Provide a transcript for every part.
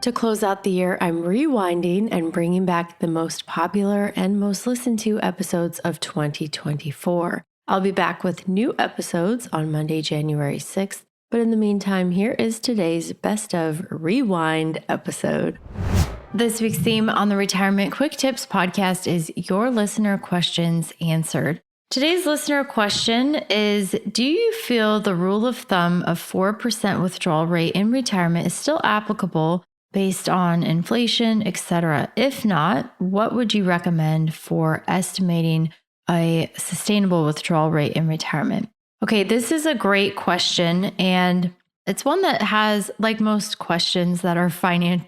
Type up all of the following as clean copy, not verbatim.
To close out the year, I'm rewinding and bringing back the most popular and most listened to episodes of 2024. I'll be back with new episodes on Monday, January 6th. But in the meantime, here is today's Best of Rewind episode. This week's theme on the Retirement Quick Tips podcast is Your Listener Questions Answered. Today's listener question is, do you feel the rule of thumb of 4% withdrawal rate in retirement is still applicable based on inflation, etc.? If not, what would you recommend for estimating a sustainable withdrawal rate in retirement? Okay, this is a great question, and it's one that has, like most questions that are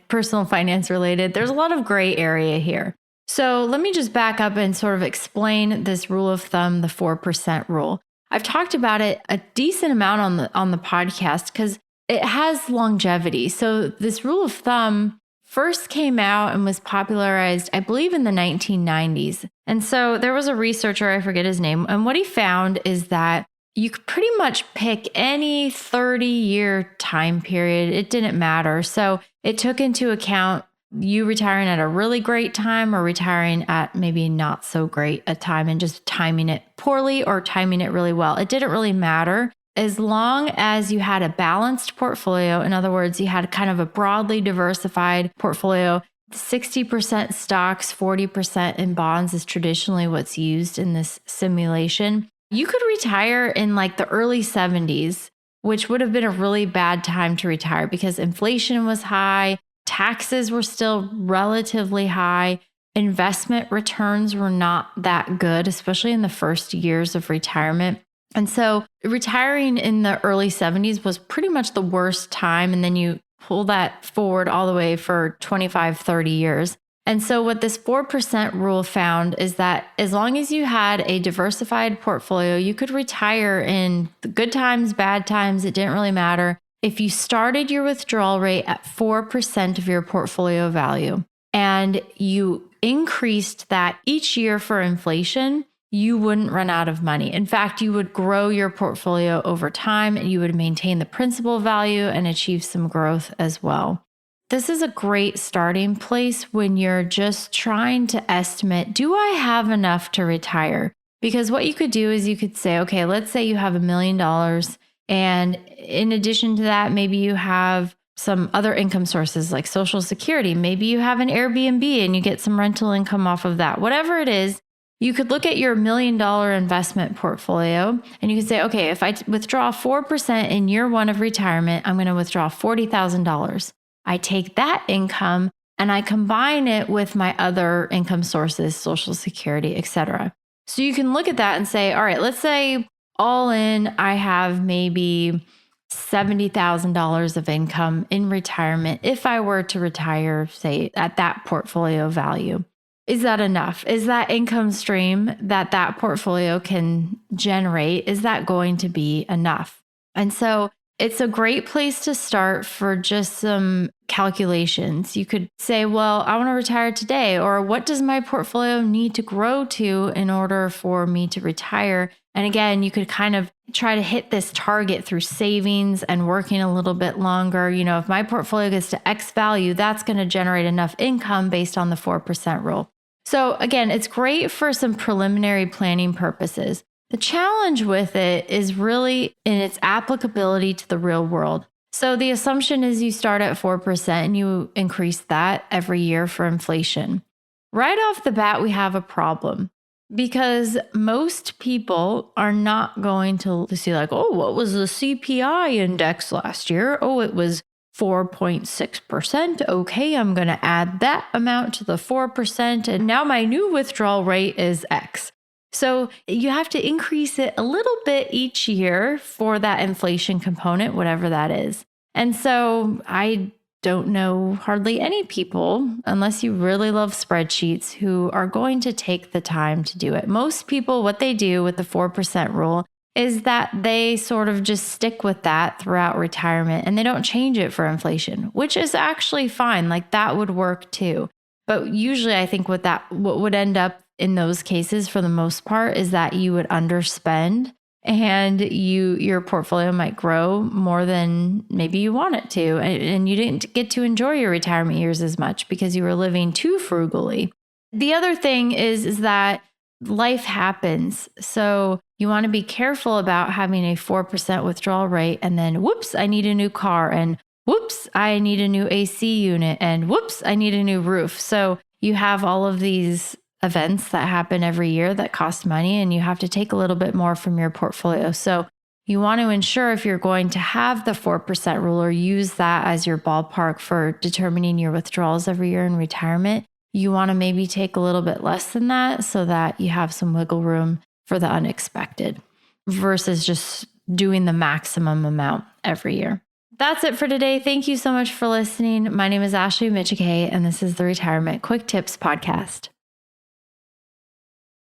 personal finance related, there's a lot of gray area here. So let me just back up and sort of explain this rule of thumb, the 4% rule. I've talked about it a decent amount on the podcast because it has longevity. So this rule of thumb first came out and was popularized, I believe, in the 1990s. And so there was a researcher, I forget his name, and what he found is that you could pretty much pick any 30-year time period. It didn't matter. So it took into account you retiring at a really great time or retiring at maybe not so great a time and just timing it poorly or timing it really well. It didn't really matter. As long as you had a balanced portfolio, in other words, you had kind of a broadly diversified portfolio, 60% stocks, 40% in bonds is traditionally what's used in this simulation. You could retire in like the early 70s, which would have been a really bad time to retire because inflation was high, taxes were still relatively high, investment returns were not that good, especially in the first years of retirement. And so retiring in the early 70s was pretty much the worst time. And then you pull that forward all the way for 25, 30 years. And so what this 4% rule found is that as long as you had a diversified portfolio, you could retire in the good times, bad times. It didn't really matter. If you started your withdrawal rate at 4% of your portfolio value and you increased that each year for inflation, you wouldn't run out of money. In fact, you would grow your portfolio over time and you would maintain the principal value and achieve some growth as well. This is a great starting place when you're just trying to estimate, do I have enough to retire? Because what you could do is you could say, okay, let's say you have $1 million. And in addition to that, maybe you have some other income sources like Social Security. Maybe you have an Airbnb and you get some rental income off of that. Whatever it is, you could look at your $1 million investment portfolio and you could say, okay, if I withdraw 4% in year one of retirement, I'm going to withdraw $40,000. I take that income and I combine it with my other income sources, Social Security, etc. So you can look at that and say, all right, let's say all in, I have maybe $70,000 of income in retirement if I were to retire, say, at that portfolio value. Is that enough? Is that income stream that portfolio can generate, is that going to be enough? And so it's a great place to start for just some calculations. You could say, well, I want to retire today, or what does my portfolio need to grow to in order for me to retire? And again, you could kind of try to hit this target through savings and working a little bit longer. You know, if my portfolio gets to X value, that's going to generate enough income based on the 4% rule. So again, it's great for some preliminary planning purposes. The challenge with it is really in its applicability to the real world. So the assumption is you start at 4% and you increase that every year for inflation. Right off the bat, we have a problem because most people are not going to see like, oh, what was the CPI index last year? Oh, it was 4.6%. Okay, I'm going to add that amount to the 4%. And now my new withdrawal rate is X. So you have to increase it a little bit each year for that inflation component, whatever that is. And so I don't know hardly any people, unless you really love spreadsheets, who are going to take the time to do it. Most people, what they do with the 4% rule is that they sort of just stick with that throughout retirement and they don't change it for inflation, which is actually fine. Like that would work too. But usually I think what would end up in those cases for the most part is that you would underspend and your portfolio might grow more than maybe you want it to. And you didn't get to enjoy your retirement years as much because you were living too frugally. The other thing is that life happens. So you want to be careful about having a 4% withdrawal rate and then whoops, I need a new car, and whoops, I need a new AC unit, and whoops, I need a new roof. So you have all of these events that happen every year that cost money, and you have to take a little bit more from your portfolio. So you want to ensure if you're going to have the 4% rule or use that as your ballpark for determining your withdrawals every year in retirement, you want to maybe take a little bit less than that so that you have some wiggle room for the unexpected versus just doing the maximum amount every year. That's it for today. Thank you so much for listening. My name is Ashley Michike, and this is the Retirement Quick Tips Podcast.